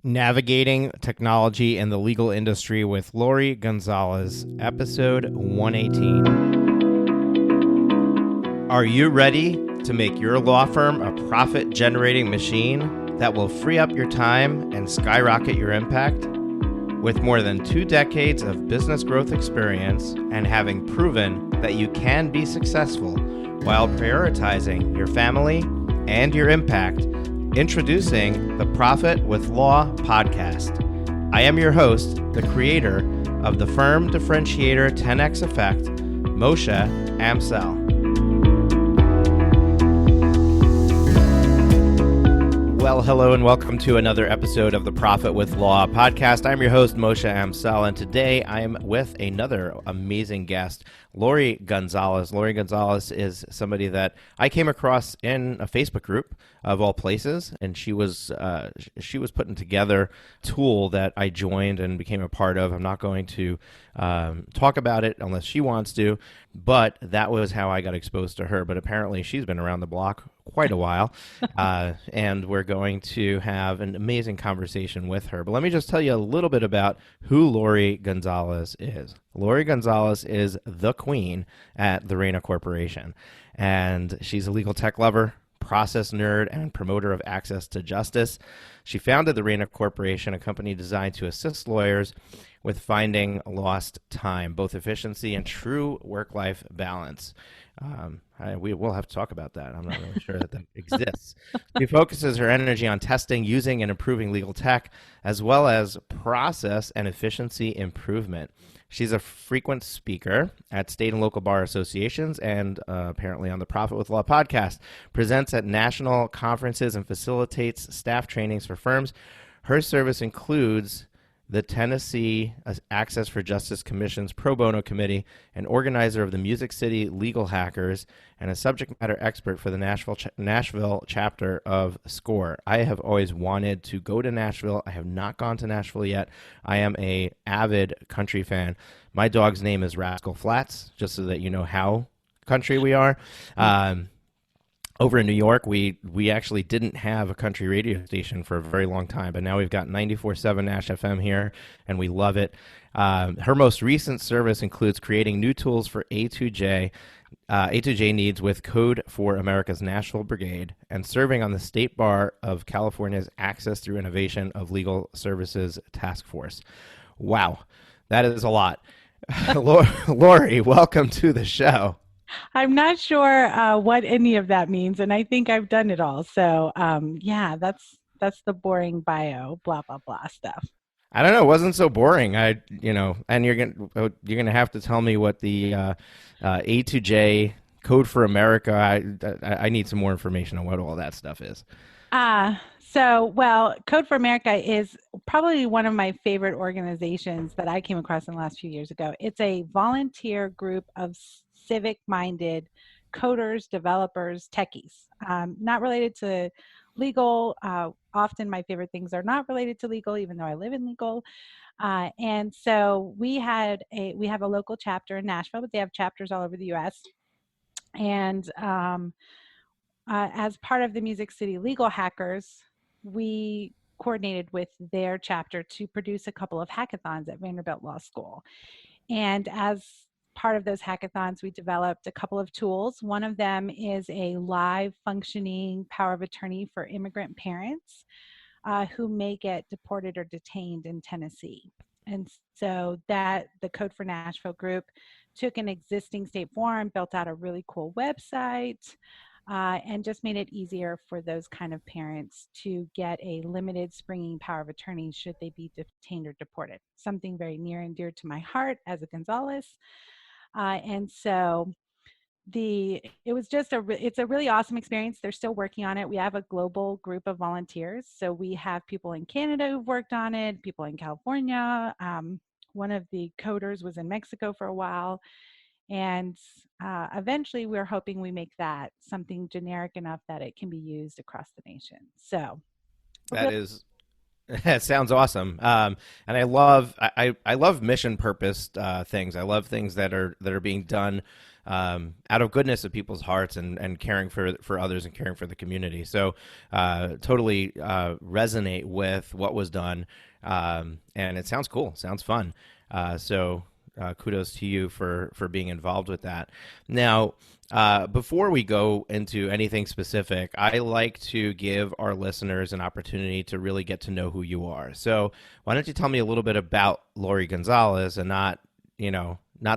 Navigating Technology and the Legal Industry with Lori Gonzalez, episode 118. Are you ready to make your law firm a profit-generating machine that will free up your time and skyrocket your impact? With more than 2 decades of business growth experience and having proven that you can be successful while prioritizing your family and your impact, introducing the Profit with Law podcast. I am your host, the creator of the firm differentiator 10x effect, Moshe Amsel. Well, hello and welcome to another episode of the Profit with Law podcast. I'm your host, Moshe Amsel, and today I am with another amazing guest, Lori Gonzalez. Lori Gonzalez is somebody that I came across in a Facebook group of all places, and she was putting together a tool that I joined and became a part of. I'm not going to talk about it unless she wants to, but that was how I got exposed to her. But apparently she's been around the block quite a while, and we're going to have an amazing conversation with her. But let me just tell you a little bit about who Lori Gonzalez is. Lori Gonzalez is the queen at the Reina Corporation, and she's a legal tech lover, process nerd, and promoter of access to justice. She founded the Reina Corporation, a company designed to assist lawyers with finding lost time, both efficiency and true work-life balance. We will have to talk about that. I'm not really sure that exists. She focuses her energy on testing, using, and improving legal tech, as well as process and efficiency improvement. She's a frequent speaker at state and local bar associations and apparently on the Profit with Law podcast, presents at national conferences and facilitates staff trainings for firms. Her service includes the Tennessee Access for Justice Commission's Pro Bono Committee, an organizer of the Music City Legal Hackers, and a subject matter expert for the Nashville chapter of SCORE. I have always wanted to go to Nashville. I have not gone to Nashville yet. I am an avid country fan. My dog's name is Rascal Flatts, just so that you know how country we are. Over in New York, we actually didn't have a country radio station for a very long time, but now we've got 94.7 Nash FM here, and we love it. Her most recent service includes creating new tools for A2J needs with Code for America's Nashville Brigade, and serving on the State Bar of California's Access Through Innovation of Legal Services Task Force. Wow, that is a lot. Lori, welcome to the show. I'm not sure what any of that means, and I think I've done it all. So, yeah, that's the boring bio, blah blah blah stuff. I don't know. It wasn't so boring. And you're gonna have to tell me what the A2J Code for America. I need some more information on what all that stuff is. Well, Code for America is probably one of my favorite organizations that I came across in the last few years ago. It's a volunteer group of civic-minded coders, developers, techies, not related to legal. Often my favorite things are not related to legal, even though I live in legal. And so we have a local chapter in Nashville, but they have chapters all over the U.S. And as part of the Music City Legal Hackers, we coordinated with their chapter to produce a couple of hackathons at Vanderbilt Law School. And as part of those hackathons, we developed a couple of tools. One of them is a live functioning power of attorney for immigrant parents who may get deported or detained in Tennessee. And so the Code for Nashville group took an existing state form, built out a really cool website, and just made it easier for those kind of parents to get a limited springing power of attorney should they be detained or deported. Something very near and dear to my heart as a Gonzalez. And so it's a really awesome experience. They're still working on it. We have a global group of volunteers. So we have people in Canada who've worked on it, people in California. One of the coders was in Mexico for a while. And eventually we're hoping we make that something generic enough that it can be used across the nation. So that sounds awesome. And I love mission purposed things. I love things that are being done out of goodness of people's hearts and caring for others and caring for the community. So totally resonate with what was done. And it sounds cool, sounds fun. Kudos to you for being involved with that. Now, before we go into anything specific, I like to give our listeners an opportunity to really get to know who you are. So why don't you tell me a little bit about Lori Gonzalez, and not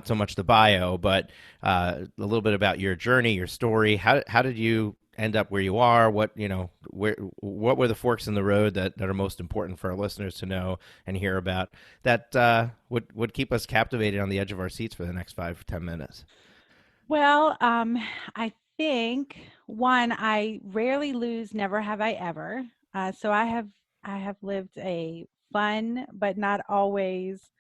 so much the bio, but a little bit about your journey, your story. How did you end up where you are? What were the forks in the road that are most important for our listeners to know and hear about, that would keep us captivated on the edge of our seats for the next 5 to 10 minutes? Well, I think one, I rarely lose, never have I ever. So I have lived a fun, but not always.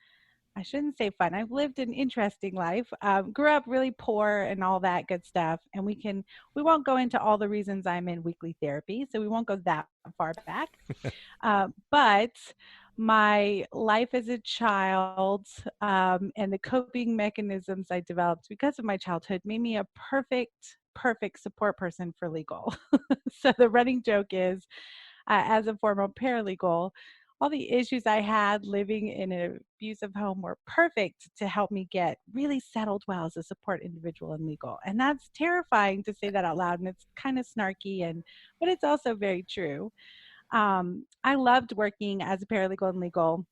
I shouldn't say fun. I've lived an interesting life. Grew up really poor and all that good stuff. And we won't go into all the reasons I'm in weekly therapy, so we won't go that far back. But my life as a child, and the coping mechanisms I developed because of my childhood made me a perfect support person for legal. So the running joke is, as a former paralegal, all the issues I had living in an abusive home were perfect to help me get really settled well as a support individual in legal. And that's terrifying to say that out loud, and it's kind of snarky, but it's also very true. I loved working as a paralegal in legal,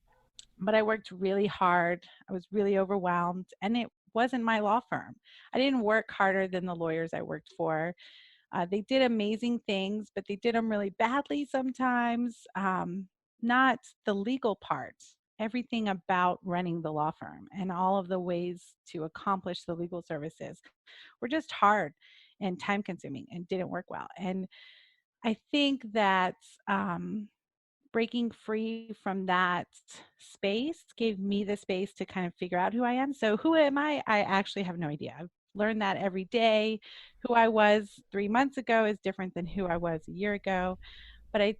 but I worked really hard. I was really overwhelmed, and it wasn't my law firm. I didn't work harder than the lawyers I worked for. They did amazing things, but they did them really badly sometimes. Not the legal part, everything about running the law firm and all of the ways to accomplish the legal services were just hard and time consuming and didn't work well. And I think that breaking free from that space gave me the space to kind of figure out who I am. So, who am I? I actually have no idea. I've learned that every day. Who I was 3 months ago is different than who I was a year ago. But I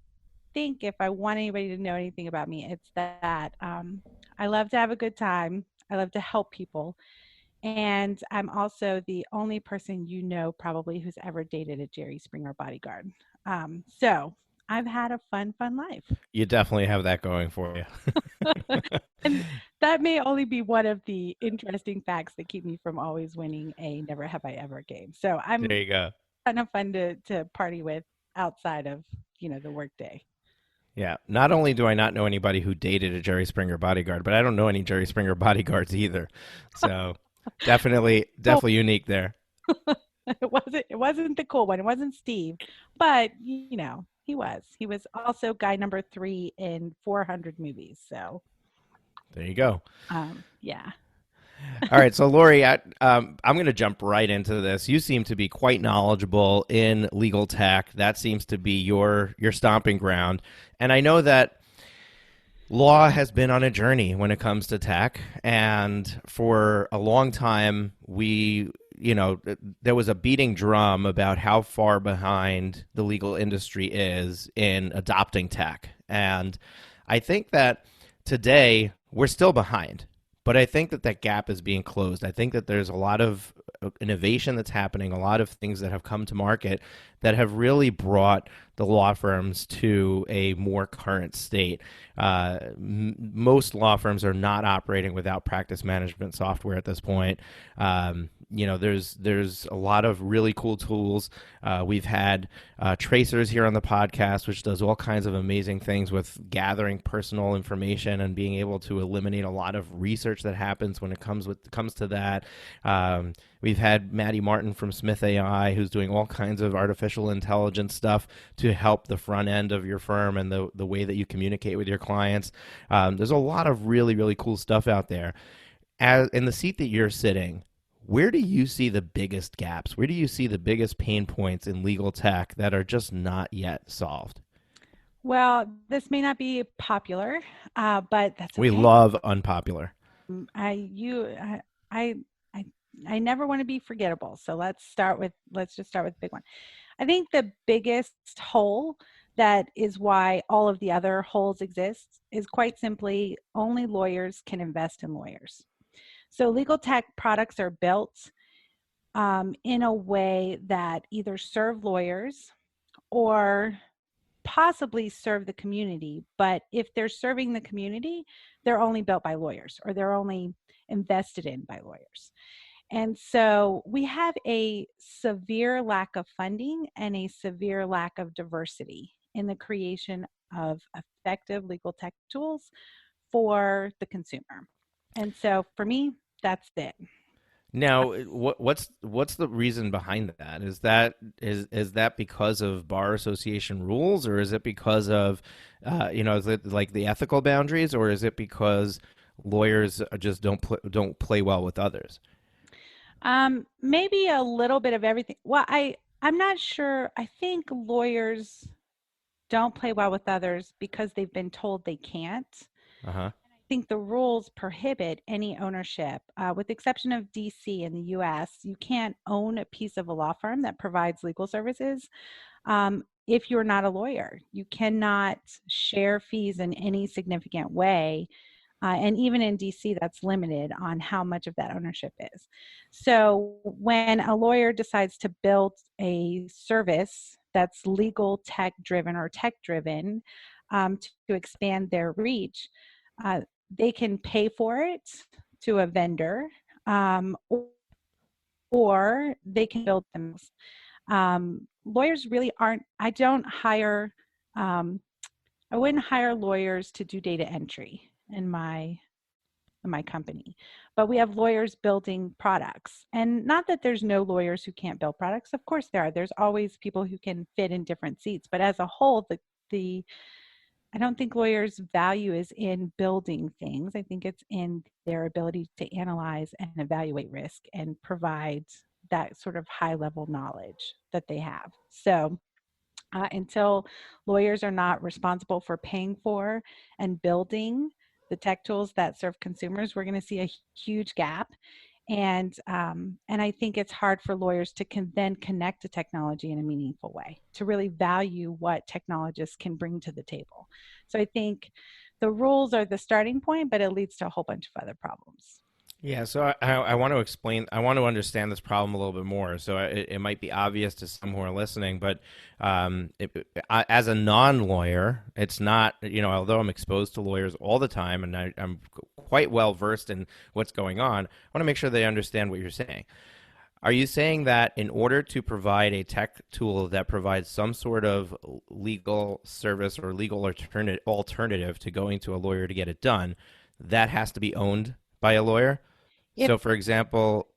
think if I want anybody to know anything about me, it's that I love to have a good time. I love to help people. And I'm also the only person probably who's ever dated a Jerry Springer bodyguard. So I've had a fun life. You definitely have that going for you. And that may only be one of the interesting facts that keep me from always winning a never have I ever game. So There I'm you go. kind of fun to party with outside of, the workday. Yeah. Not only do I not know anybody who dated a Jerry Springer bodyguard, but I don't know any Jerry Springer bodyguards either. So definitely, So definitely unique there. it wasn't the cool one. It wasn't Steve, but he was also guy number 3 in 400 movies. So There you go. yeah. All right, so Lori, I'm going to jump right into this. You seem to be quite knowledgeable in legal tech. That seems to be your stomping ground, and I know that law has been on a journey when it comes to tech, and for a long time, there was a beating drum about how far behind the legal industry is in adopting tech, and I think that today we're still behind. But I think that gap is being closed. I think that there's a lot of innovation that's happening, a lot of things that have come to market that have really brought the law firms to a more current state. Most law firms are not operating without practice management software at this point. There's a lot of really cool tools. We've had Tracers here on the podcast, which does all kinds of amazing things with gathering personal information and being able to eliminate a lot of research that happens when it comes to that. We've had Maddie Martin from Smith AI, who's doing all kinds of artificial intelligence stuff to help the front end of your firm and the way that you communicate with your clients. There's a lot of really, really cool stuff out there. In the seat that you're sitting, where do you see the biggest gaps? Where do you see the biggest pain points in legal tech that are just not yet solved? Well, this may not be popular, but that's We okay. love unpopular. I you I I I never want to be forgettable. So let's just start with the big one. I think the biggest hole that is why all of the other holes exist is quite simply only lawyers can invest in lawyers. So legal tech products are built in a way that either serve lawyers or possibly serve the community. But if they're serving the community, they're only built by lawyers or they're only invested in by lawyers. And so we have a severe lack of funding and a severe lack of diversity in the creation of effective legal tech tools for the consumer. And so for me, that's it. Now, what's the reason behind that? Is that because of bar association rules, or is it because of, is it like the ethical boundaries, or is it because lawyers just don't play well with others? Maybe a little bit of everything. Well, I'm not sure. I think lawyers don't play well with others because they've been told they can't. Uh huh. I think the rules prohibit any ownership. With the exception of DC in the US, you can't own a piece of a law firm that provides legal services if you're not a lawyer. You cannot share fees in any significant way. And even in DC, that's limited on how much of that ownership is. So when a lawyer decides to build a service that's legal tech driven or tech driven to expand their reach, uh, they can pay for it to a vendor, um, or they can build them. Lawyers really aren't, um, I wouldn't hire lawyers to do data entry in my company, but we have lawyers building products. And not that there's no lawyers who can't build products. Of course there are. There's always people who can fit in different seats. But as a whole, the I don't think lawyers' value is in building things. I think it's in their ability to analyze and evaluate risk and provide that sort of high level knowledge that they have. So until lawyers are not responsible for paying for and building the tech tools that serve consumers, we're going to see a huge gap. And I think it's hard for lawyers to then connect to technology in a meaningful way, to really value what technologists can bring to the table. So I think the rules are the starting point, but it leads to a whole bunch of other problems. Yeah, so I want to explain, I want to understand this problem a little bit more. So it might be obvious to some who are listening, but as a non-lawyer, it's not, although I'm exposed to lawyers all the time and I'm quite well versed in what's going on, I want to make sure they understand what you're saying. Are you saying that in order to provide a tech tool that provides some sort of legal service or legal alternative to going to a lawyer to get it done, that has to be owned by a lawyer? If So, for example,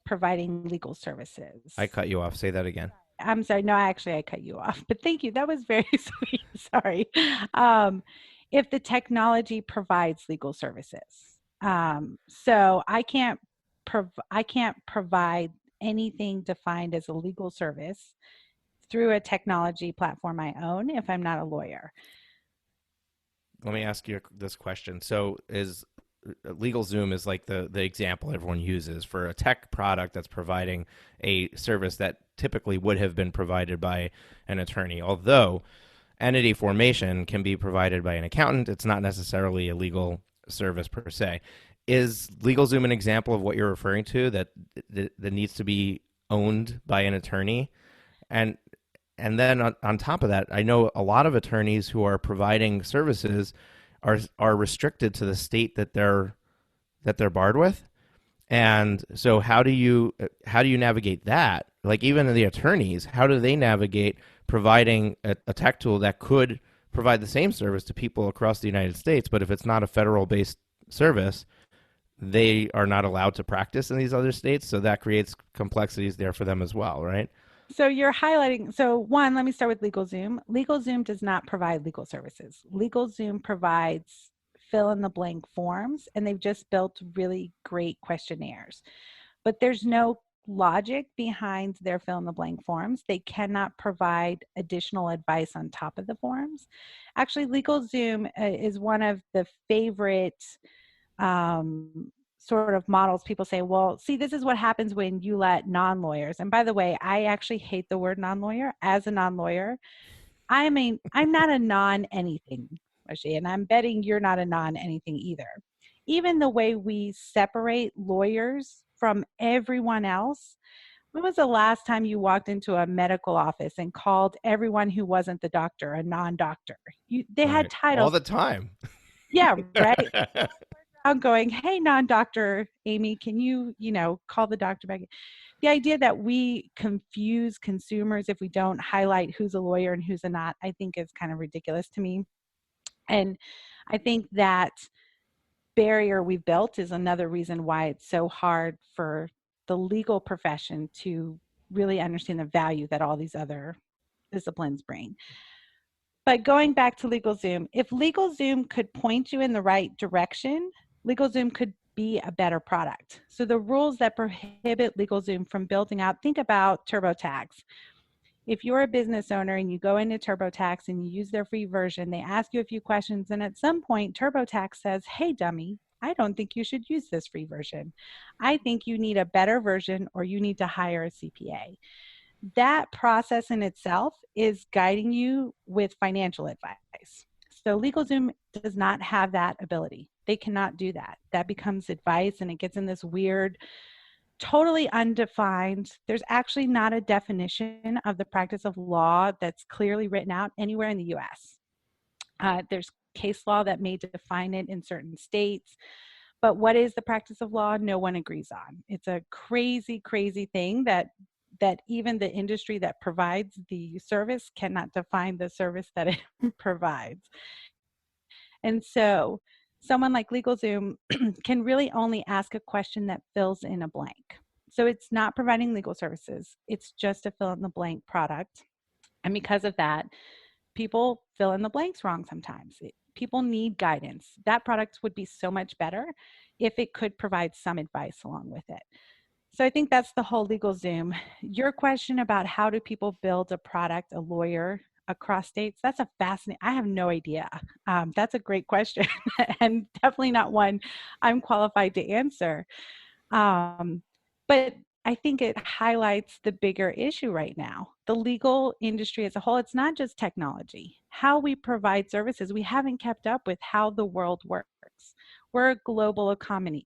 providing legal services. I cut you off. Say that again. I'm sorry. No, actually, I cut you off. But thank you. That was very sweet. Sorry. Um, if the technology provides legal services, so I can't provide anything defined as a legal service through a technology platform I own if I'm not a lawyer. Let me ask you this question. So, is LegalZoom is like the example everyone uses for a tech product that's providing a service that typically would have been provided by an attorney. Although entity formation can be provided by an accountant, it's not necessarily a legal service per se. Is LegalZoom an example of what you're referring to, that needs to be owned by an attorney? And then on top of that, I know a lot of attorneys who are providing services are restricted to the state that they're barred with. And so how do you navigate that? Like, even the attorneys, how do they navigate providing a tech tool that could provide the same service to people across the United States, but if it's not a federal based service, they are not allowed to practice in these other states, so that creates complexities there for them as well, right? So you're highlighting, so one, let me start with LegalZoom. LegalZoom does not provide legal services. LegalZoom provides fill in the blank forms, and they've just built really great questionnaires. But there's no logic behind their fill in the blank forms. They cannot provide additional advice on top of the forms. Actually, LegalZoom is one of the favorite sort of models. People say, well, see, this is what happens when you let non-lawyers. And by the way, I actually hate the word non-lawyer. As a non-lawyer, I'm not a non-anything, Moshe, and I'm betting you're not a non-anything either. Even the way we separate lawyers from everyone else, When was the last time you walked into a medical office and called everyone who wasn't the doctor a non-doctor? They had Right. All titles. the time. Yeah, right. I'm going, hey, non-doctor Amy, can call the doctor back? The idea that we confuse consumers if we don't highlight who's a lawyer and who's a not, I think is kind of ridiculous to me. And I think that barrier we've built is another reason why it's so hard for the legal profession to really understand the value that all these other disciplines bring. But going back to LegalZoom, if LegalZoom could point you in the right direction, LegalZoom could be a better product. So the rules that prohibit LegalZoom from building out, think about TurboTax. If you're a business owner and you go into TurboTax and you use their free version, they ask you a few questions, and at some point TurboTax says, hey dummy, I don't think you should use this free version. I think you need a better version or you need to hire a CPA. That process in itself is guiding you with financial advice. So LegalZoom does not have that ability. They cannot do that. That becomes advice and it gets in this weird, totally undefined. There's actually not a definition of the practice of law that's clearly written out anywhere in the US. There's case law that may define it in certain states. But what is the practice of law? No one agrees on. It's a crazy, crazy thing that even the industry that provides the service cannot define the service that it provides. And so someone like LegalZoom can really only ask a question that fills in a blank. So it's not providing legal services. It's just a fill in the blank product. And because of that, people fill in the blanks wrong sometimes. People need guidance. That product would be so much better if it could provide some advice along with it. So I think that's the whole LegalZoom. Your question about how do people build a product, a lawyer across states, that's a fascinating, I have no idea. That's a great question and definitely not one I'm qualified to answer. But I think it highlights the bigger issue right now. The legal industry as a whole, it's not just technology. How we provide services, we haven't kept up with how the world works. We're a global economy.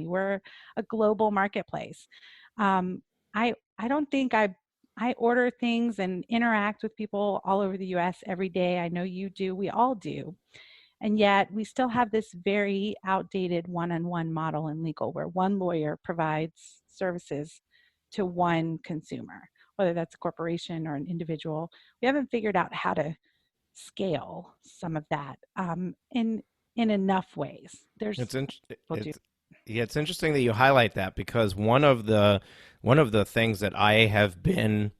We're a global marketplace. I don't think I order things and interact with people all over the US every day. I know you do. We all do. And yet we still have this very outdated one-on-one model in legal where one lawyer provides services to one consumer, whether that's a corporation or an individual. We haven't figured out how to scale some of that in enough ways. There's It's in, people do. it's yeah, it's interesting that you highlight that because one of the things that I have been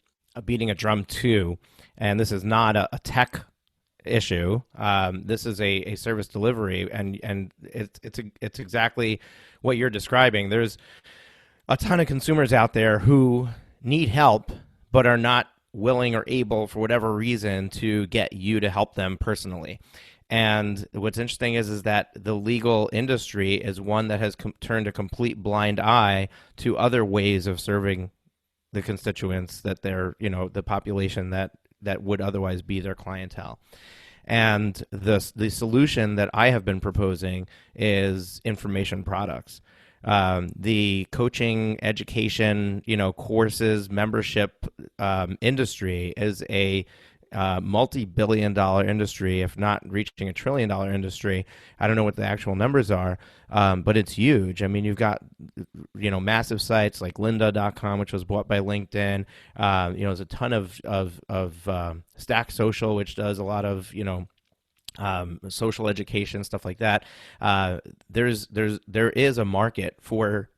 beating a drum to, and this is not a tech issue. This is a service delivery, and it's exactly what you're describing. There's a ton of consumers out there who need help but are not willing or able for whatever reason to get you to help them personally. And what's interesting is that the legal industry is one that has turned a complete blind eye to other ways of serving the constituents that they're, the population that would otherwise be their clientele. And the solution that I have been proposing is information products. The coaching, education, courses, membership industry is a multi-billion-dollar industry, if not reaching $1 trillion industry. I don't know what the actual numbers are, but it's huge. I mean, you've got massive sites like lynda.com, which was bought by LinkedIn. There's a ton of Stack Social, which does a lot of social education, stuff like that. There is a market for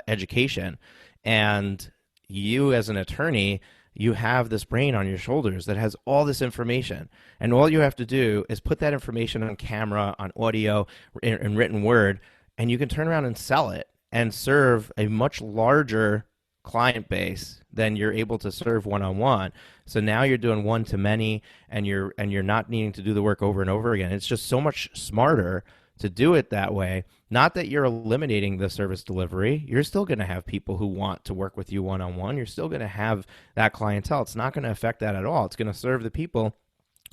education, and you as an attorney, you have this brain on your shoulders that has all this information, and all you have to do is put that information on camera, on audio, in written word, and you can turn around and sell it and serve a much larger client base than you're able to serve one-on-one. So now you're doing one-to-many, and you're not needing to do the work over and over again. It's just so much smarter to do it that way. Not that you're eliminating the service delivery. You're still going to have people who want to work with you one-on-one. You're still going to have that clientele. It's not going to affect that at all. It's going to serve the people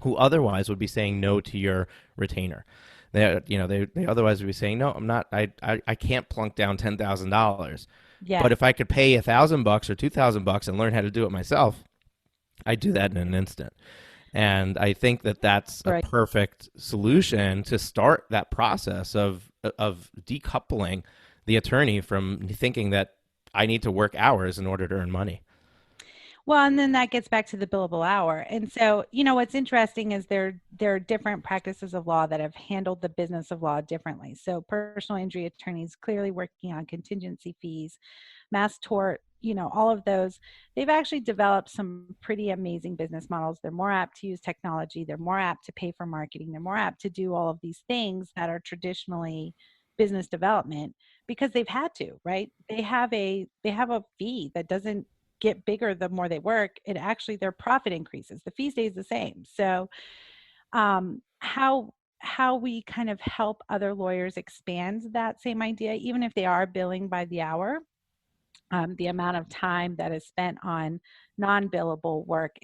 who otherwise would be saying no to your retainer. They otherwise would be saying, no, I'm not, I can't plunk down $10,000. Yes. But if I could pay $1,000 or $2,000 and learn how to do it myself, I'd do that in an instant. And I think that that's a Right. perfect solution to start that process of decoupling the attorney from thinking that I need to work hours in order to earn money. Well, and then that gets back to the billable hour. And so, what's interesting is there are different practices of law that have handled the business of law differently. So, personal injury attorneys clearly working on contingency fees, mass tort, all of those, they've actually developed some pretty amazing business models. They're more apt to use technology, they're more apt to pay for marketing, they're more apt to do all of these things that are traditionally business development because they've had to, right? They have a fee that doesn't get bigger the more they work. It actually, their profit increases, the fee stays the same. So how we kind of help other lawyers expand that same idea, even if they are billing by the hour, the amount of time that is spent on non-billable work,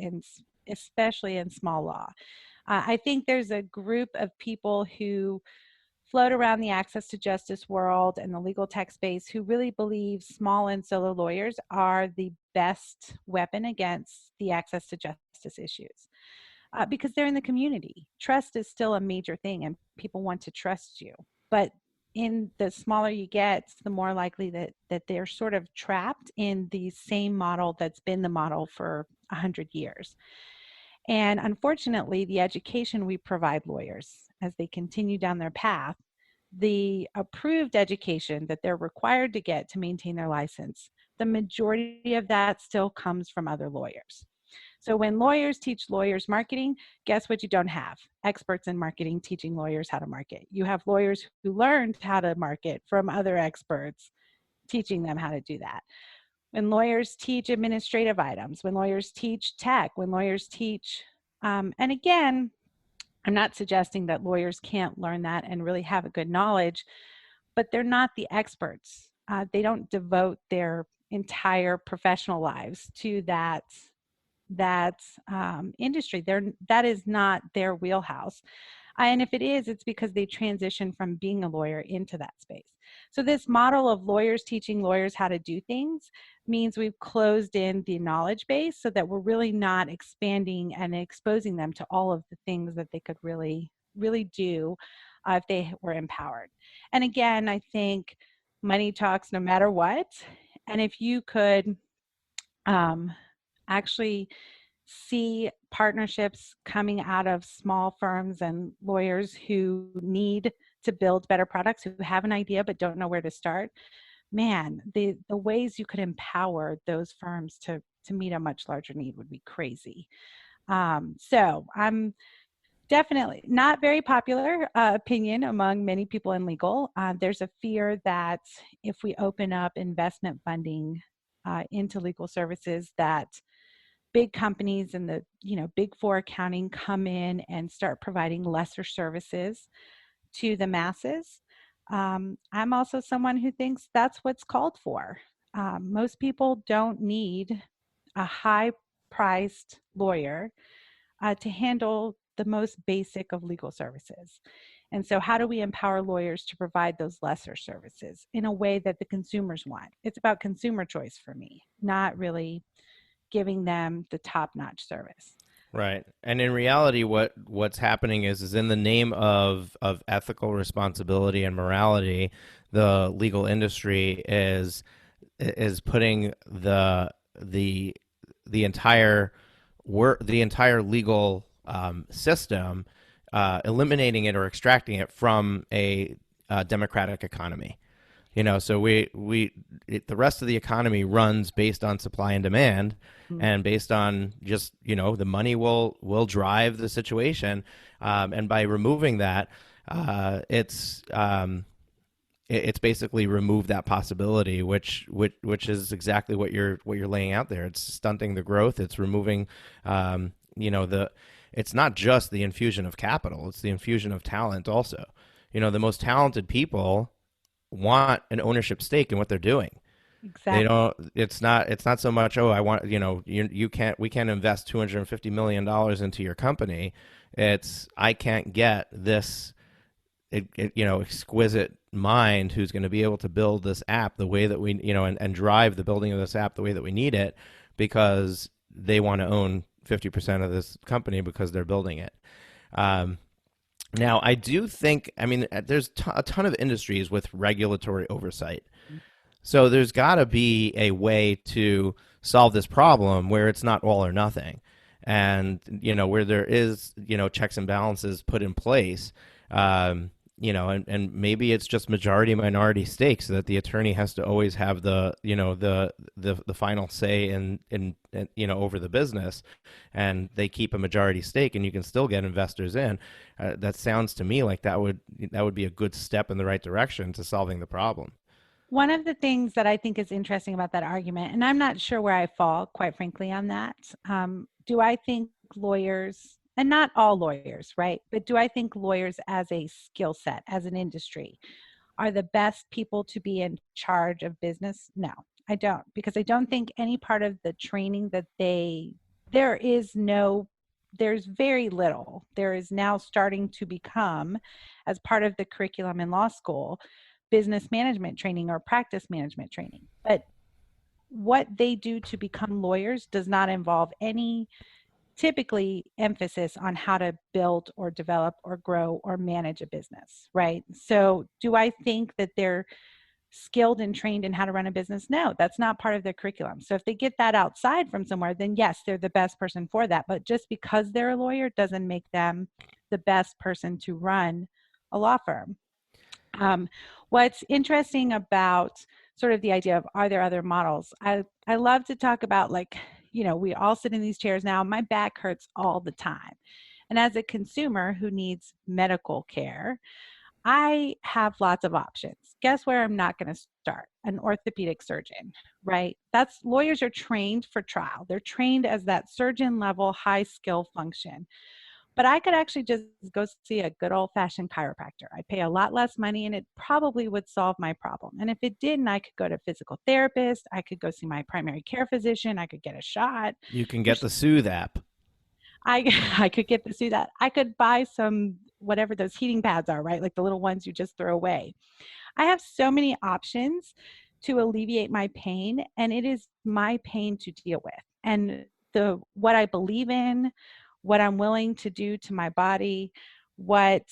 especially in small law. I think there's a group of people who float around the access to justice world and the legal tech space who really believe small and solo lawyers are the best weapon against the access to justice issues, because they're in the community. Trust is still a major thing, and people want to trust you. But in the smaller you get, the more likely that they're sort of trapped in the same model that's been the model for 100 years. And unfortunately, the education we provide lawyers as they continue down their path, the approved education that they're required to get to maintain their license, the majority of that still comes from other lawyers. So when lawyers teach lawyers marketing, guess what you don't have? Experts in marketing teaching lawyers how to market. You have lawyers who learned how to market from other experts teaching them how to do that. When lawyers teach administrative items, when lawyers teach tech, when lawyers teach, and again, I'm not suggesting that lawyers can't learn that and really have a good knowledge, but they're not the experts. They don't devote their entire professional lives to that industry. That is not their wheelhouse. And if it is, it's because they transitioned from being a lawyer into that space. So this model of lawyers teaching lawyers how to do things means we've closed in the knowledge base so that we're really not expanding and exposing them to all of the things that they could really, really do if they were empowered. And again, I think money talks no matter what. And if you could actually see partnerships coming out of small firms and lawyers who need to build better products, who have an idea but don't know where to start, man, the ways you could empower those firms to meet a much larger need would be crazy. So I'm definitely not very popular opinion among many people in legal. There's a fear that if we open up investment funding into legal services, that big companies and the big four accounting come in and start providing lesser services to the masses. I'm also someone who thinks that's what's called for. Most people don't need a high priced lawyer to handle the most basic of legal services. And so how do we empower lawyers to provide those lesser services in a way that the consumers want? It's about consumer choice for me, not really giving them the top-notch service. Right. And in reality, what's happening is in the name of ethical responsibility and morality, the legal industry is putting the entire the entire legal system, eliminating it or extracting it from a democratic economy. So the rest of the economy runs based on supply and demand, and based on just the money will drive the situation, and by removing that, it's basically removed that possibility, which is exactly what you're laying out there. It's stunting the growth. It's removing, it's not just the infusion of capital; it's the infusion of talent also. The most talented people want an ownership stake in what they're doing. Exactly. They don't. It's not so much. Oh, I want. You can't. We can't invest $250 million into your company. It's I can't get this, exquisite mind who's going to be able to build this app the way that we, and drive the building of this app the way that we need it, because they want to own 50% of this company because they're building it. Now, I do think, there's a ton of industries with regulatory oversight. So there's got to be a way to solve this problem where it's not all or nothing. And, where there is, checks and balances put in place, and maybe it's just majority minority stakes, so that the attorney has to always have the final say in over the business, and they keep a majority stake, and you can still get investors in. That sounds to me like that would be a good step in the right direction to solving the problem. One of the things that I think is interesting about that argument, and I'm not sure where I fall, quite frankly, on that, do I think lawyers, and not all lawyers, right? But do I think lawyers as a skill set, as an industry, are the best people to be in charge of business? No, I don't, because I don't think any part of the training that there's very little. There is now starting to become, as part of the curriculum in law school, business management training or practice management training. But what they do to become lawyers does not involve any typically emphasis on how to build or develop or grow or manage a business, right? So do I think that they're skilled and trained in how to run a business? No, that's not part of their curriculum. So if they get that outside from somewhere, then yes, they're the best person for that. But just because they're a lawyer doesn't make them the best person to run a law firm. What's interesting about sort of the idea of, are there other models? I love to talk about, like, we all sit in these chairs now. My back hurts all the time. And as a consumer who needs medical care, I have lots of options. Guess where I'm not going to start? An orthopedic surgeon, right? Lawyers are trained for trial. They're trained as that surgeon level, high skill function. But I could actually just go see a good old-fashioned chiropractor. I'd pay a lot less money, and it probably would solve my problem. And if it didn't, I could go to a physical therapist. I could go see my primary care physician. I could get a shot. You can get the Soothe app. I could get to see that. I could buy some, whatever those heating pads are, right? Like the little ones you just throw away. I have so many options to alleviate my pain, and it is my pain to deal with. And what I believe in, what I'm willing to do to my body, what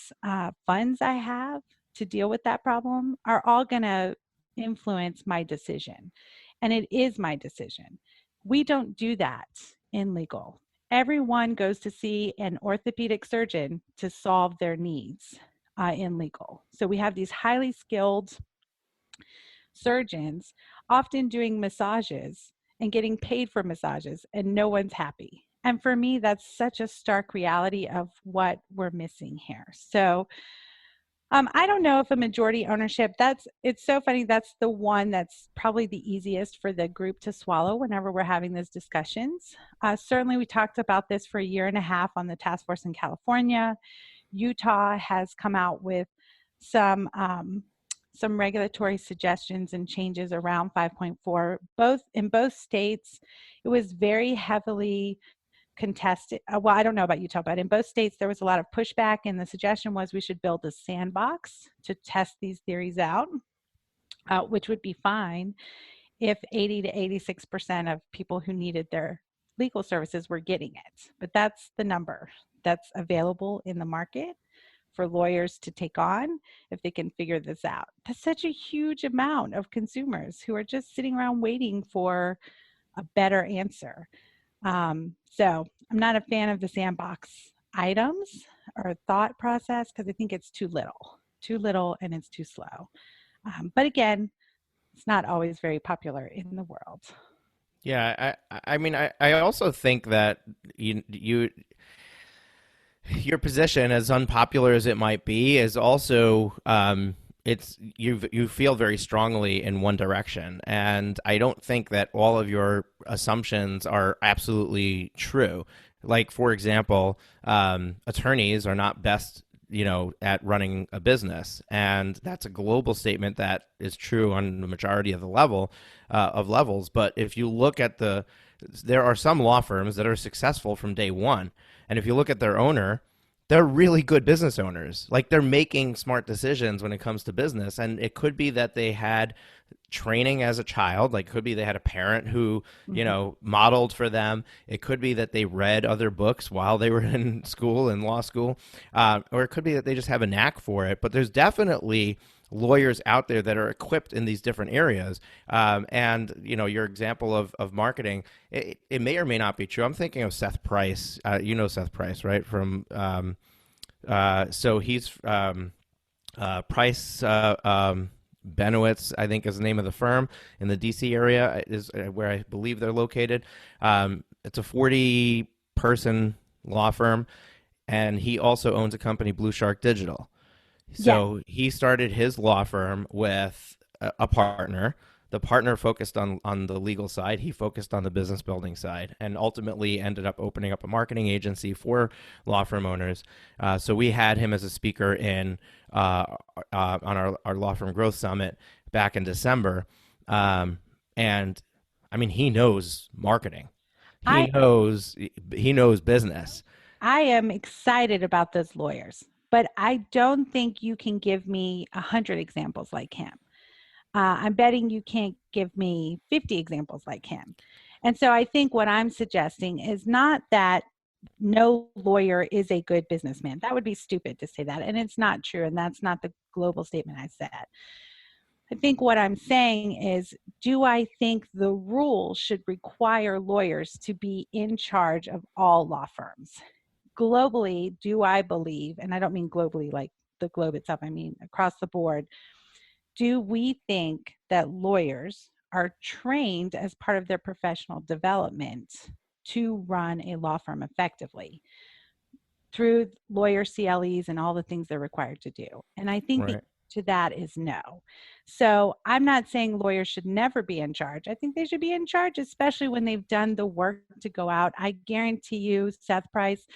funds I have to deal with that problem are all going to influence my decision. And it is my decision. We don't do that in legal. Everyone goes to see an orthopedic surgeon to solve their needs in legal. So we have these highly skilled surgeons often doing massages and getting paid for massages, and no one's happy. And for me, that's such a stark reality of what we're missing here. So I don't know if a majority ownership, it's so funny. That's the one that's probably the easiest for the group to swallow whenever we're having those discussions. Certainly, we talked about this for a year and a half on the task force in California. Utah has come out with some regulatory suggestions and changes around 5.4. In both states, it was very heavily contested. Well, I don't know about Utah, but in both states, there was a lot of pushback, and the suggestion was we should build a sandbox to test these theories out, which would be fine if 80 to 86% of people who needed their legal services were getting it. But that's the number that's available in the market for lawyers to take on if they can figure this out. That's such a huge amount of consumers who are just sitting around waiting for a better answer. So I'm not a fan of the sandbox items or thought process, because I think it's too little and it's too slow. But again, it's not always very popular in the world. Yeah, I also think that your position, as unpopular as it might be, is also you feel very strongly in one direction, and I don't think that all of your assumptions are absolutely true. Like, for example, attorneys are not best at running a business, and that's a global statement that is true on the majority of the levels. But if you look at there are some law firms that are successful from day one, and if you look at their owner, they're really good business owners. Like they're making smart decisions when it comes to business. And it could be that they had training as a child. Like, could be they had a parent who, Mhm. modeled for them. It could be that they read other books while they were in school, in law school. Or it could be that they just have a knack for it. But there's definitely lawyers out there that are equipped in these different areas. And, your example of marketing, it may or may not be true. I'm thinking of Seth Price. You know Seth Price, right? So he's Price Benowitz, I think is the name of the firm in the DC area, is where I believe they're located. It's a 40-person law firm, and he also owns a company, Blue Shark Digital. Yes. So he started his law firm with a partner. The partner focused on the legal side. He focused on the business building side, and ultimately ended up opening up a marketing agency for law firm owners. So we had him as a speaker on our law firm growth summit back in December. And I mean, he knows marketing. He I knows he knows business. I am excited about those lawyers, but I don't think you can give me 100 examples like him. I'm betting you can't give me 50 examples like him. And so I think what I'm suggesting is not that no lawyer is a good businessman. That would be stupid to say that. And it's not true. And that's not the global statement I said. I think what I'm saying is, do I think the rule should require lawyers to be in charge of all law firms? Globally, do I believe, and I don't mean globally like the globe itself, I mean across the board, do we think that lawyers are trained as part of their professional development to run a law firm effectively through lawyer CLEs and all the things they're required to do? And I think the Right. answer to that is no. So I'm not saying lawyers should never be in charge. I think they should be in charge, especially when they've done the work to go out. I guarantee you, Seth Price,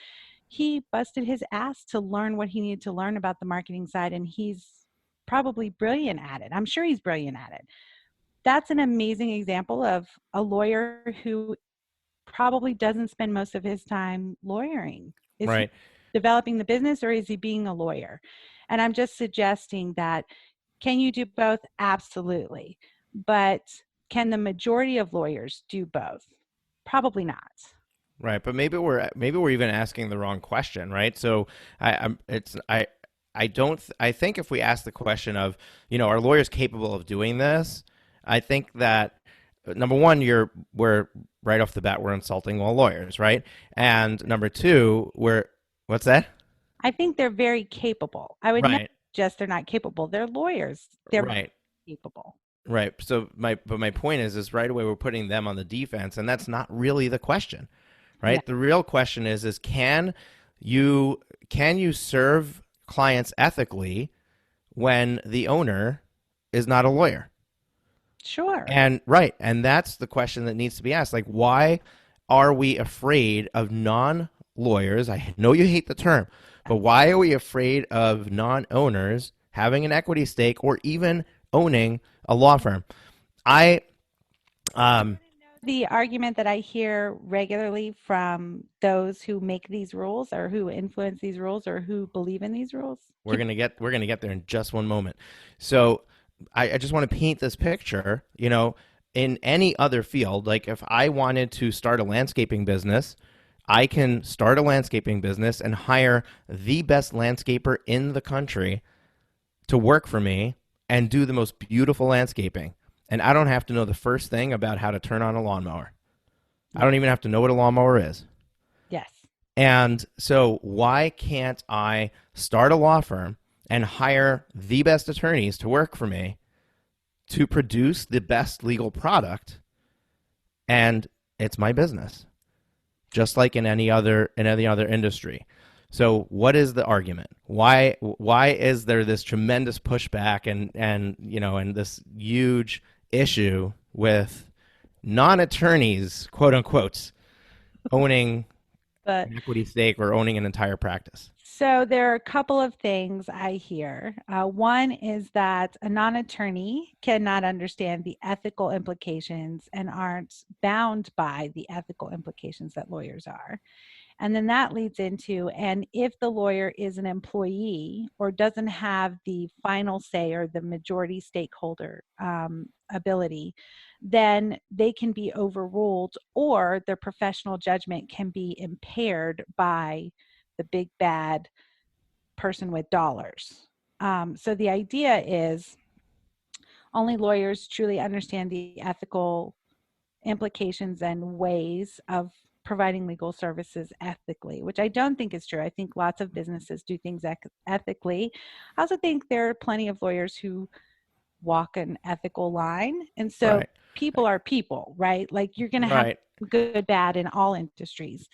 he busted his ass to learn what he needed to learn about the marketing side, and he's probably brilliant at it. I'm sure he's brilliant at it. That's an amazing example of a lawyer who probably doesn't spend most of his time lawyering. Is he Right. developing the business or is he being a lawyer? And I'm just suggesting that, can you do both? Absolutely. But can the majority of lawyers do both? Probably not. Right, but maybe we're even asking the wrong question, right? So I'm it's I don't I think if we ask the question of, are lawyers capable of doing this? I think that number one, we're right off the bat we're insulting all lawyers, right? And number two, we're what's that? I think they're very capable. I would never Right, suggest they're not capable. They're lawyers. They're right. capable. Right. So my point is right away we're putting them on the defense, and that's not really the question, No. right? The real question is you can you serve clients ethically when the owner is not a lawyer? Sure. And right, and that's the question that needs to be asked. Like, why are we afraid of non-lawyers? I know you hate the term, but why are we afraid of non-owners having an equity stake or even owning a law firm? I um The argument that I hear regularly from those who make these rules or who influence these rules or who believe in these rules. we're gonna get there in just one moment. So I just want to paint this picture. In any other field, like if I wanted to start a landscaping business, I can start a landscaping business and hire the best landscaper in the country to work for me and do the most beautiful landscaping. And I don't have to know the first thing about how to turn on a lawnmower. I Yeah. don't even have to know what a lawnmower is. Yes. And so, why can't I start a law firm and hire the best attorneys to work for me to produce the best legal product? And it's my business, just like in any other industry. So, what is the argument? Why is there this tremendous pushback and this huge issue with non-attorneys, quote unquote, owning But an equity stake or owning an entire practice? so there are a couple of things I hear. One is that a non attorney cannot understand the ethical implications and aren't bound by the ethical implications that lawyers are. And then that leads into, and if the lawyer is an employee or doesn't have the final say or the majority stakeholder ability, then they can be overruled or their professional judgment can be impaired by the big bad person with dollars. So the idea is only lawyers truly understand the ethical implications and ways of providing legal services ethically, which I don't think is true. I think lots of businesses do things ethically. I also think there are plenty of lawyers who walk an ethical line. And so Right. people are people, right? Like you're going to have Right. good, bad in all industries.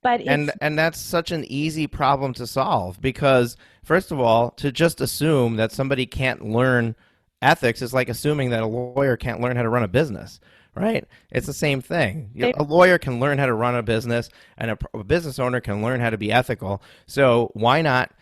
But And it's that's such an easy problem to solve because first of all, to just assume that somebody can't learn ethics is like assuming that a lawyer can't learn how to run a business, right? It's the same thing. they A lawyer can learn how to run a business and a business owner can learn how to be ethical. So why not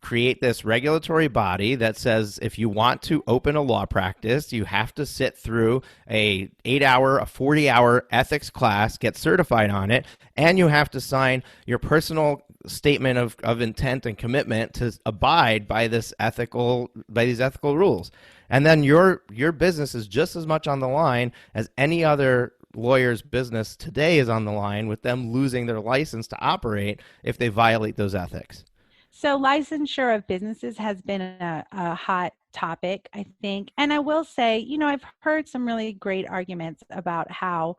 create this regulatory body that says if you want to open a law practice, you have to sit through a 8-hour, a 40-hour ethics class, get certified on it, and you have to sign your personal statement of intent and commitment to abide by these ethical rules. And then your business is just as much on the line as any other lawyer's business today is on the line, with them losing their license to operate if they violate those ethics. So licensure of businesses has been a hot topic, I think. And I will say, I've heard some really great arguments about how,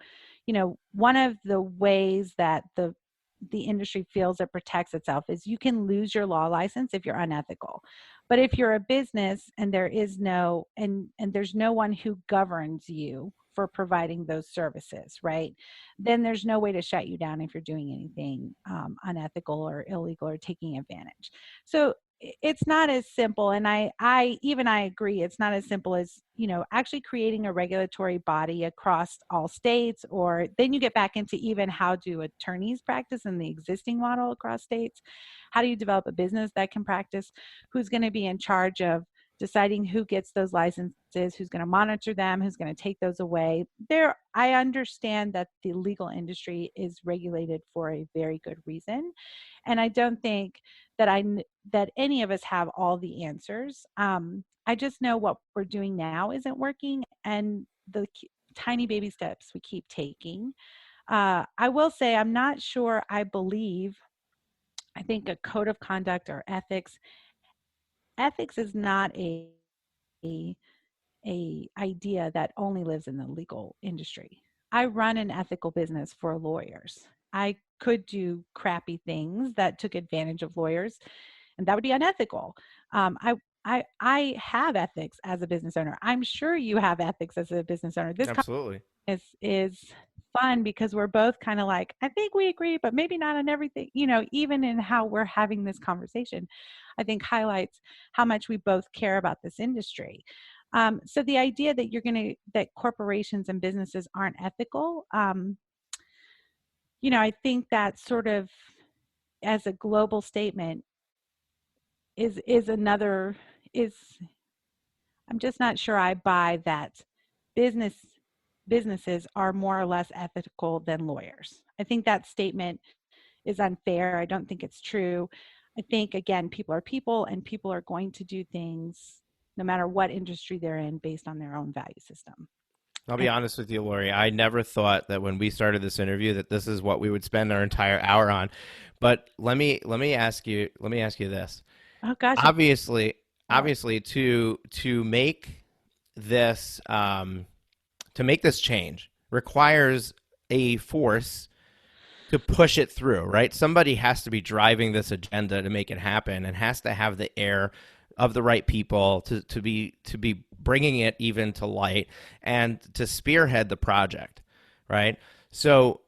one of the ways that the industry feels it protects itself is you can lose your law license if you're unethical. But if you're a business and there's no one who governs you for providing those services, right? Then there's no way to shut you down if you're doing anything unethical or illegal or taking advantage. So it's not as simple, and I agree, it's not as simple as actually creating a regulatory body across all states, or then you get back into even how do attorneys practice in the existing model across states. How do you develop a business that can practice? Who's going to be in charge of deciding who gets those licenses, who's going to monitor them, who's going to take those away? I understand that the legal industry is regulated for a very good reason, and I don't think that any of us have all the answers. I just know what we're doing now isn't working, and the tiny baby steps we keep taking. I will say I'm not sure I believe. I think a code of conduct or ethics is not a idea that only lives in the legal industry. I run an ethical business for lawyers. I could do crappy things that took advantage of lawyers, and that would be unethical. I have ethics as a business owner. I'm sure you have ethics as a business owner. This Absolutely. is fun because we're both kind of like, I think we agree, but maybe not on everything. Even in how we're having this conversation, I think highlights how much we both care about this industry. So the idea that that corporations and businesses aren't ethical, I think that sort of as a global statement is another is I'm just not sure I buy that businesses are more or less ethical than lawyers. I think that statement is unfair. I don't think it's true. I think, again, people are people, and people are going to do things no matter what industry they're in based on their own value system. I'll be And honest with you, Lori. I never thought that when we started this interview that this is what we would spend our entire hour on. But let me ask you this. oh gosh, Obviously, oh, obviously, to make this change requires a force to push it through, right? Somebody has to be driving this agenda to make it happen, and has to have the air of the right people to be bringing it even to light and to spearhead the project, right? So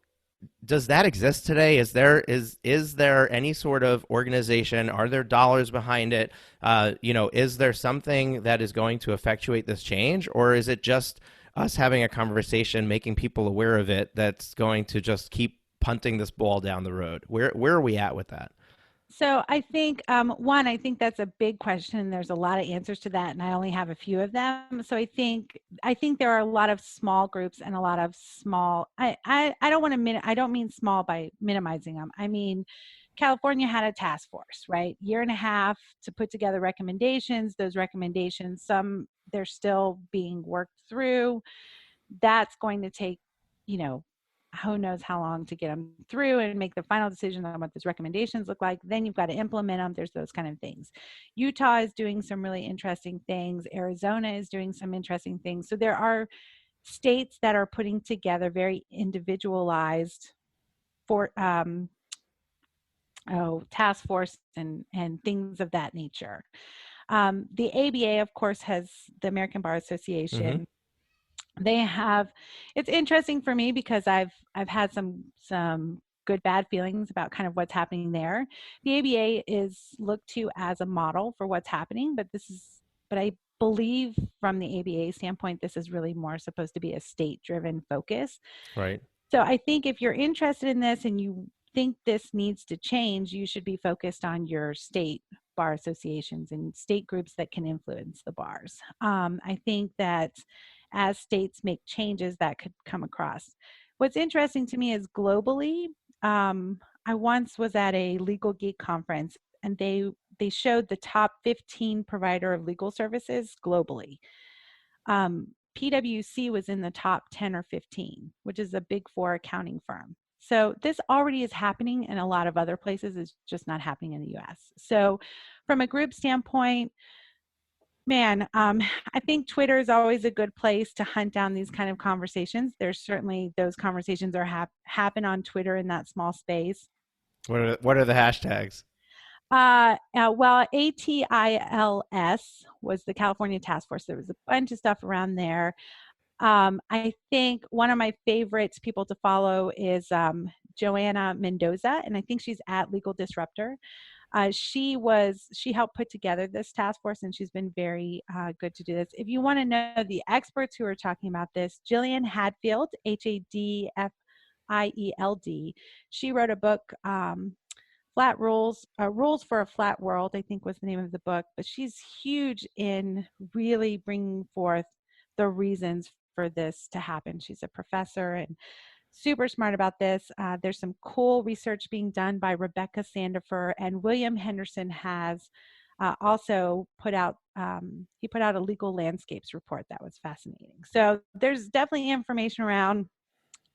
does that exist today? Is there any sort of organization? Are there dollars behind it? Is there something that is going to effectuate this change, or is it just us having a conversation, making people aware of it, that's going to just keep punting this ball down the road? Where are we at with that? So I think one, I think that's a big question. There's a lot of answers to that, and I only have a few of them. So I think there are a lot of small groups and a lot of small. I don't want to I don't mean small by minimizing them. I mean California had a task force, right? Year and a half to put together recommendations. Those recommendations, some they're still being worked through. That's going to take, you know, who knows how long to get them through and make the final decision on what those recommendations look like. Then you've got to implement them. There's those kind of things. Utah is doing some really interesting things. Arizona is doing some interesting things. So there are states that are putting together very individualized for task force and things of that nature. The ABA, of course, has the American Bar Hmm. Association. They have. It's interesting for me because I've had some good bad feelings about kind of what's happening there. The ABA is looked to as a model for what's happening, but I believe from the ABA standpoint, this is really more supposed to be a state driven focus. Right. So I think if you're interested in this and you think this needs to change, you should be focused on your state bar associations and state groups that can influence the bars. I think that as states make changes, that could come across. What's interesting to me is globally. I once was at a Legal Geek conference, and they showed the top 15 provider of legal services globally. PwC was in the top 10 or 15, which is a big four accounting firm. So this already is happening in a lot of other places. It's just not happening in the US. So from a group standpoint, man, I think Twitter is always a good place to hunt down these kind of conversations. There's certainly those conversations are happen on Twitter in that small space. What are the hashtags? Well, ATILS was the California Task Force. There was a bunch of stuff around there. I think one of my favorites people to follow is Joanna Mendoza, and I think she's at Legal Disruptor. She helped put together this task force, and she's been very good to do this. If you want to know the experts who are talking about this, Jillian Hadfield, Hadfield, she wrote a book. Flat Rules, Rules for a Flat World, I think was the name of the book. But she's huge in really bringing forth the reasons for this to happen. She's a professor and super smart about this. There's some cool research being done by Rebecca Sandifer, and William Henderson has also put out. He put out a legal landscapes report that was fascinating. So there's definitely information around.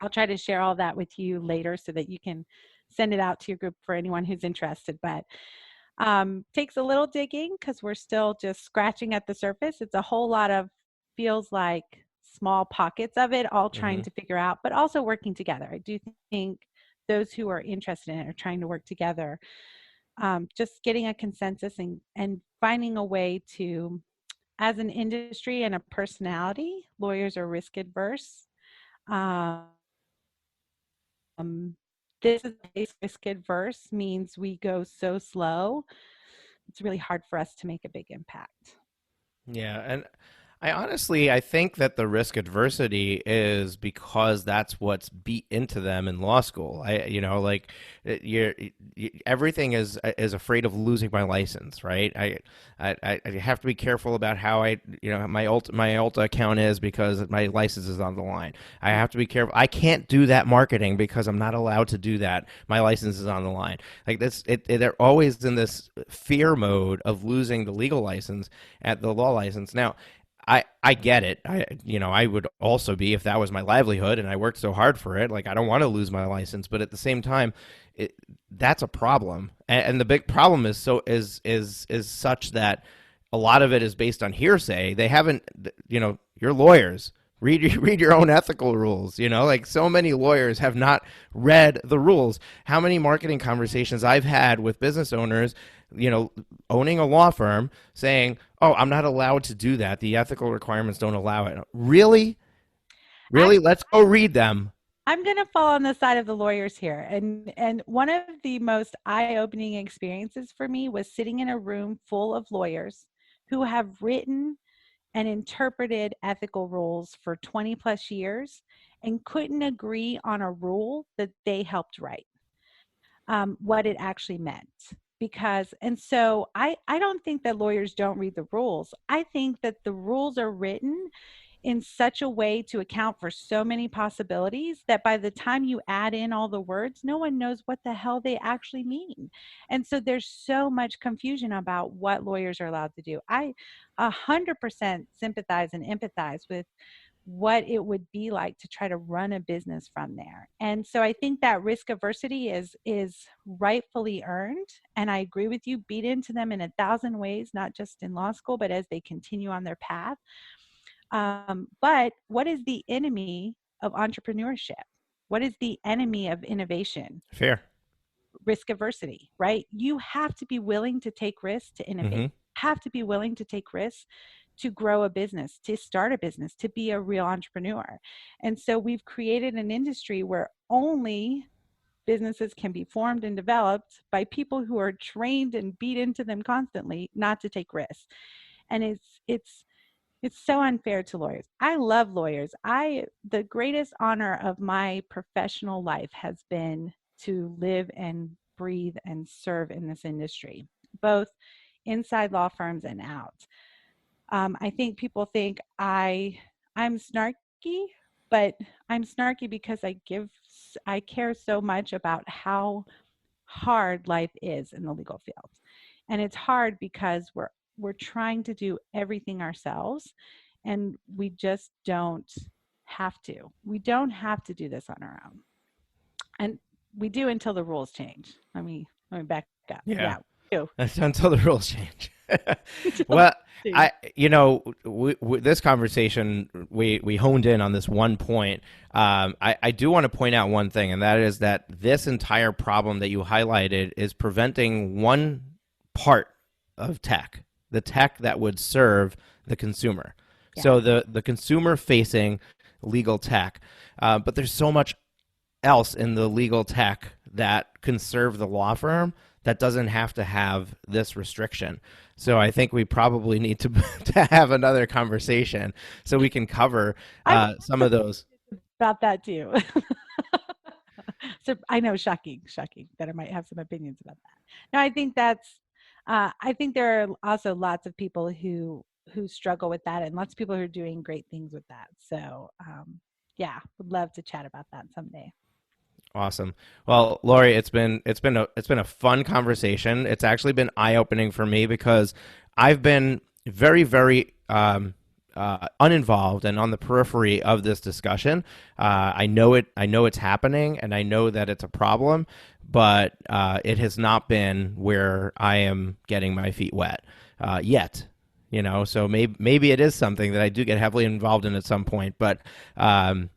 I'll try to share all that with you later so that you can send it out to your group for anyone who's interested. But takes a little digging because we're still just scratching at the surface. It's a whole lot of feels like small pockets of it, all trying Hmm. to figure out, but also working together. I do think those who are interested in it are trying to work together. Just getting a consensus and finding a way to, as an industry and a personality, lawyers are risk adverse. Um, this is risk adverse means we go so slow. It's really hard for us to make a big impact. Yeah, and I think that the risk adversity is because that's what's beat into them in law school. Like everything is afraid of losing my license, right? I have to be careful about how my Ulta account is because my license is on the line. I have to be careful. I can't do that marketing because I'm not allowed to do that. My license is on the line. Like this, they're always in this fear mode of losing the legal license at the law license. Now, I get it. I would also be if that was my livelihood and I worked so hard for it. Like I don't want to lose my license, but at the same time, it, that's a problem. And the big problem is such that a lot of it is based on hearsay. They haven't, you're lawyers. Read your own ethical rules. Like so many lawyers have not read the rules. How many marketing conversations I've had with business owners, owning a law firm, saying, "Oh, I'm not allowed to do that. The ethical requirements don't allow it." Really, really, Actually, let's go read them. I'm going to fall on the side of the lawyers here. And one of the most eye-opening experiences for me was sitting in a room full of lawyers who have written and interpreted ethical rules for 20 plus years and couldn't agree on a rule that they helped write, what it actually meant. because and so I don't think that lawyers don't read the rules. I think that the rules are written in such a way to account for so many possibilities that by the time you add in all the words, no one knows what the hell they actually mean. And so there's so much confusion about what lawyers are allowed to do. I 100% sympathize and empathize with what it would be like to try to run a business from there. And so I think that risk aversity is rightfully earned. And I agree with you, beat into them in 1,000 ways, not just in law school, but as they continue on their path. But what is the enemy of entrepreneurship? What is the enemy of innovation? Fair. Risk aversity, right? You have to be willing to take risks to Mm-hmm. innovate, have to be willing to take risks to grow a business, to start a business, to be a real entrepreneur. And so we've created an industry where only businesses can be formed and developed by people who are trained and beat into them constantly not to take risks. And it's so unfair to lawyers. I love lawyers. The greatest honor of my professional life has been to live and breathe and serve in this industry, both inside law firms and out. I think people think I'm snarky, but I'm snarky because I care so much about how hard life is in the legal field. And it's hard because we're trying to do everything ourselves, and we just don't have to. We don't have to do this on our own. And we do until the rules change. Let me back up. Yeah. Yeah, we do. That's until the rules change. Until Well, the rules change. this conversation, we honed in on this one point. I do want to point out one thing, and that is that this entire problem that you highlighted is preventing one part of tech, the tech that would serve the consumer. Yeah. So the consumer facing legal tech, but there's so much else in the legal tech that can serve the law firm that doesn't have to have this restriction. So I think we probably need to to have another conversation so we can cover some of those. About that too. So I know, shocking that I might have some opinions about that. No, I think there are also lots of people who struggle with that, and lots of people who are doing great things with that. So yeah, would love to chat about that someday. Awesome. Well, Lori, it's been a fun conversation. It's actually been eye opening for me because I've been very very uninvolved and on the periphery of this discussion. I know it. I know it's happening, and I know that it's a problem, but it has not been where I am getting my feet wet yet. So maybe it is something that I do get heavily involved in at some point. But I'm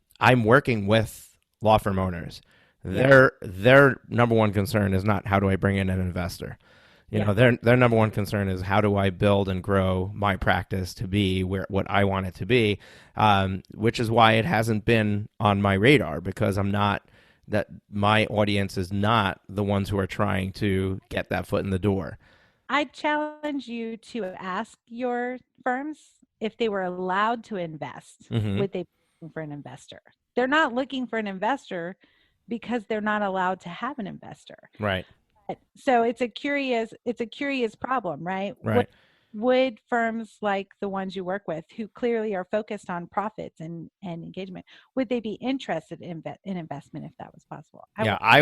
working with law firm owners. Their number one concern is not how do I bring in an investor. Their number one concern is how do I build and grow my practice to be what I want it to be, which is why it hasn't been on my radar, because my audience is not the ones who are trying to get that foot in the door. I challenge you to ask your firms if they were allowed to invest, Mm-hmm. would they be looking for an investor? They're not looking for an investor because they're not allowed to have an investor. Right. So it's a curious problem, right? Right. Would firms like the ones you work with, who clearly are focused on profits and engagement, would they be interested in investment if that was possible? Yeah, I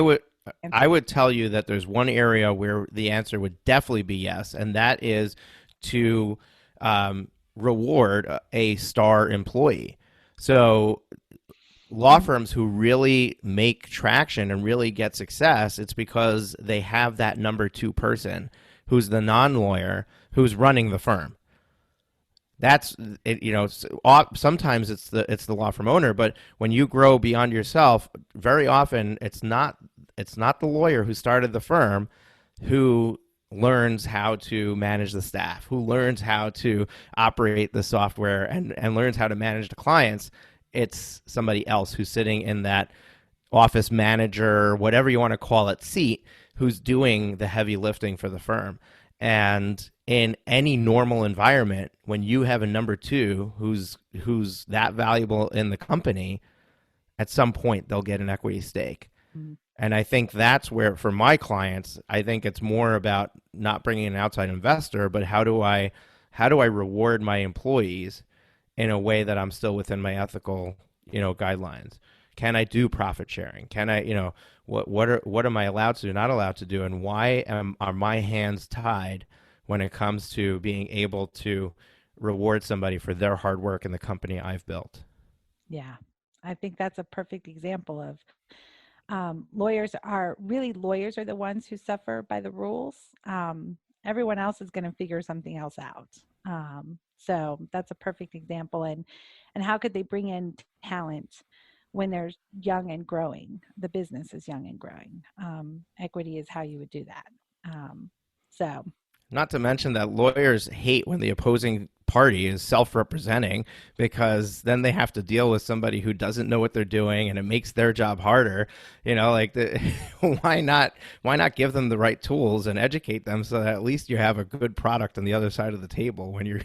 would tell you that there's one area where the answer would definitely be yes, and that is to reward a star employee. So law firms who really make traction and really get success, it's because they have that number two person who's the non-lawyer who's running the firm. That's it. Sometimes it's the law firm owner, but when you grow beyond yourself, very often it's not the lawyer who started the firm who learns how to manage the staff, who learns how to operate the software and learns how to manage the clients. It's somebody else who's sitting in that office manager, whatever you want to call it, seat, who's doing the heavy lifting for the firm. And in any normal environment, when you have a number two who's that valuable in the company, at some point they'll get an equity stake. And I think that's where, for my clients, I think it's more about not bringing an outside investor, but how do I reward my employees in a way that I'm still within my ethical, guidelines? Can I do profit sharing? Can I, what am I allowed to do, not allowed to do, and are my hands tied when it comes to being able to reward somebody for their hard work in the company I've built? Yeah, I think that's a perfect example of lawyers are the ones who suffer by the rules. Everyone else is going to figure something else out. So that's a perfect example. And how could they bring in talent when they're young and growing? The business is young and growing. Equity is how you would do that. So Not to mention that lawyers hate when the opposing party is self-representing, because then they have to deal with somebody who doesn't know what they're doing, and it makes their job harder. Why not give them the right tools and educate them so that at least you have a good product on the other side of the table when you're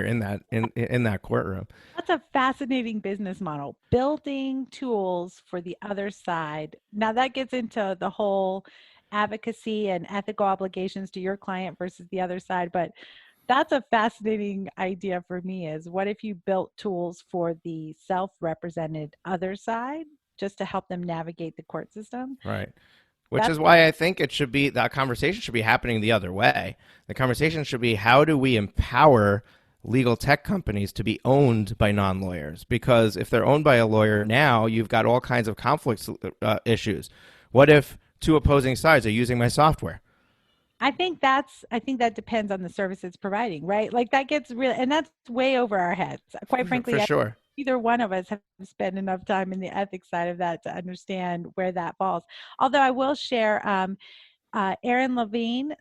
in that courtroom. that's a fascinating business model. Building tools for the other side. Now that gets into the whole advocacy and ethical obligations to your client versus the other side, but that's a fascinating idea for me is what if you built tools for the self-represented other side just to help them navigate the court system? Right. Which That's is why I think that conversation should be happening the other way. The conversation should be, how do we empower legal tech companies to be owned by non-lawyers? Because if they're owned by a lawyer now, you've got all kinds of conflicts issues. What if two opposing sides are using my software? I think that depends on the service it's providing, right? Like that gets real, and that's way over our heads. Quite For frankly, sure. either one of us have spent enough time in the ethics side of that to understand where that falls. Although I will share, Erin Levine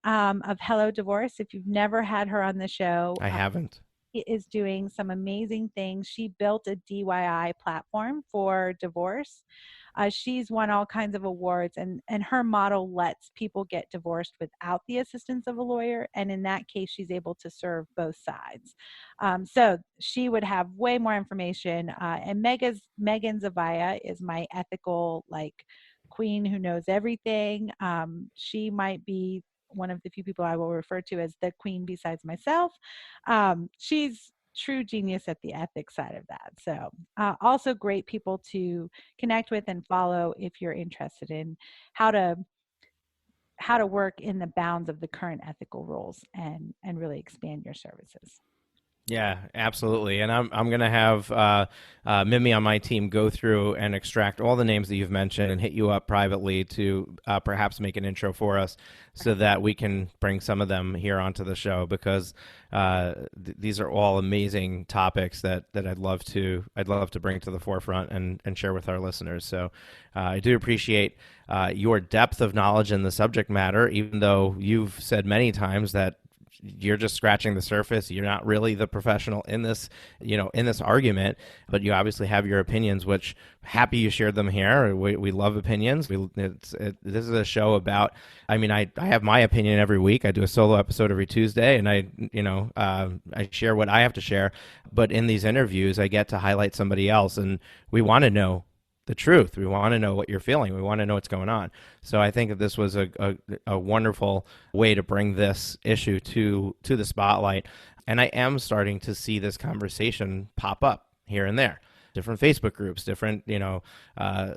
of Hello Divorce. If you've never had her on the show, I haven't. she is doing some amazing things. She built a DIY platform for divorce. She's won all kinds of awards, and her model lets people get divorced without the assistance of a lawyer. And in that case, she's able to serve both sides. So she would have way more information. And Megan Zavaya is my ethical queen who knows everything. She might be one of the few people I will refer to as the queen besides myself. She's true genius at the ethics side of that. So also great people to connect with and follow if you're interested in how to work in the bounds of the current ethical rules and really expand your services. Yeah, absolutely. And I'm going to have Mimi on my team go through and extract all the names that you've mentioned and hit you up privately to perhaps make an intro for us so that we can bring some of them here onto the show, because these are all amazing topics that I'd love to bring to the forefront and share with our listeners. So I do appreciate your depth of knowledge in the subject matter, even though you've said many times that you're just scratching the surface. You're not really the professional in this, in this argument, but you obviously have your opinions, which happy you shared them here. We love opinions. This is a show about, I have my opinion every week. I do a solo episode every Tuesday, and I share what I have to share. But in these interviews, I get to highlight somebody else, and we want to know the truth. We want to know what you're feeling. We want to know what's going on. So I think that this was a wonderful way to bring this issue to the spotlight. And I am starting to see this conversation pop up here and there. Different Facebook groups, different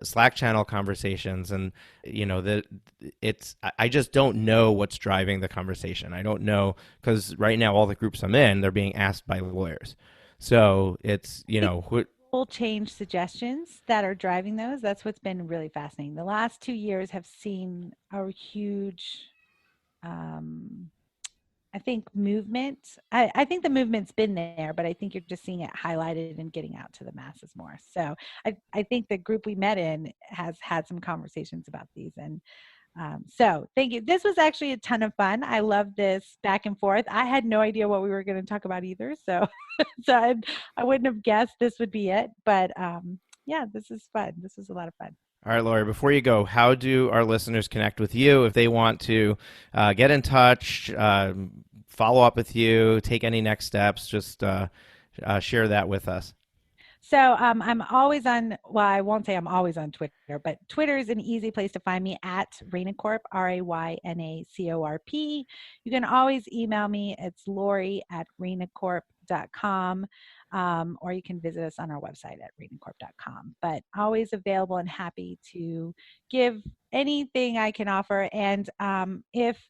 Slack channel conversations, and I just don't know what's driving the conversation. I don't know, because right now all the groups I'm in, they're being asked by lawyers. So it's Change suggestions that are driving those. That's what's been really fascinating. The last 2 years have seen a huge, I think, movement. I think the movement's been there, but I think you're just seeing it highlighted and getting out to the masses more. So I think the group we met in has had some conversations about these. And so thank you. This was actually a ton of fun. I love this back and forth. I had no idea what we were going to talk about either. So, I wouldn't have guessed this would be it, but yeah, this is fun. This was a lot of fun. All right, Lori, before you go, how do our listeners connect with you if they want to get in touch, follow up with you, take any next steps? Just share that with us. So I'm always on, well, I won't say I'm always on Twitter, but Twitter is an easy place to find me at Raynacorp, RAYNACORP. You can always email me. It's Lori@raynacorp.com, or you can visit us on our website at raynacorp.com. But always available and happy to give anything I can offer. And if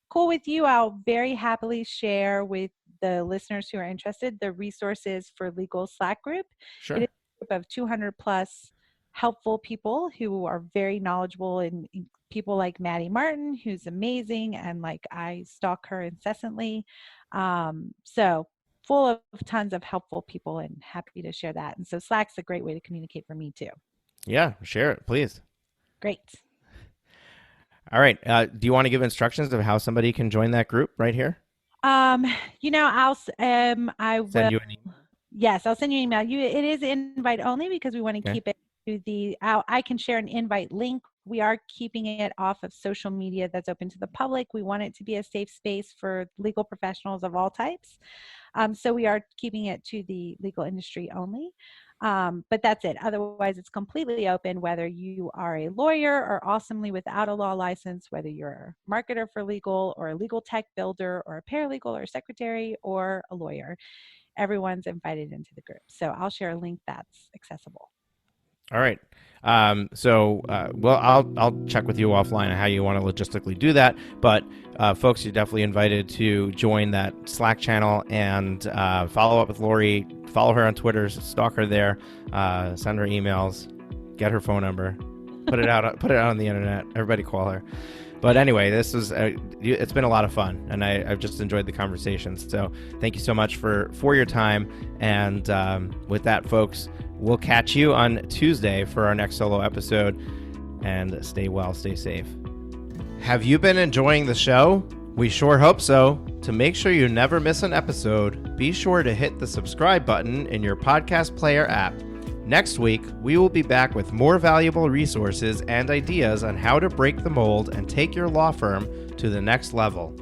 cool with you, I'll very happily share with the listeners who are interested the resources for Legal Slack group. It Sure. is a group of 200 plus helpful people who are very knowledgeable, and people like Maddie Martin, who's amazing, and like I stalk her incessantly. So full of tons of helpful people, and happy to share that. And so Slack's a great way to communicate for me too. Yeah, share it, please. Great. All right. Do you want to give instructions of how somebody can join that group right here? I will. Send you an email. Yes, I'll send you an email. It is invite only because we want to Okay. keep it to I can share an invite link. We are keeping it off of social media that's open to the public. We want it to be a safe space for legal professionals of all types. So we are keeping it to the legal industry only. But that's it. Otherwise, it's completely open, whether you are a lawyer or awesomely without a law license, whether you're a marketer for legal or a legal tech builder or a paralegal or a secretary or a lawyer. Everyone's invited into the group. So I'll share a link that's accessible. All right. Well, I'll check with you offline on how you want to logistically do that. But folks, you're definitely invited to join that Slack channel and follow up with Lori. Follow her on Twitter, stalk her there, send her emails, get her phone number, put it out on the internet. Everybody call her. But anyway, this was it's been a lot of fun, and I've just enjoyed the conversations. So thank you so much for your time. And with that, folks, we'll catch you on Tuesday for our next solo episode. And stay well, stay safe. Have you been enjoying the show? We sure hope so. To make sure you never miss an episode, be sure to hit the subscribe button in your podcast player app. Next week, we will be back with more valuable resources and ideas on how to break the mold and take your law firm to the next level.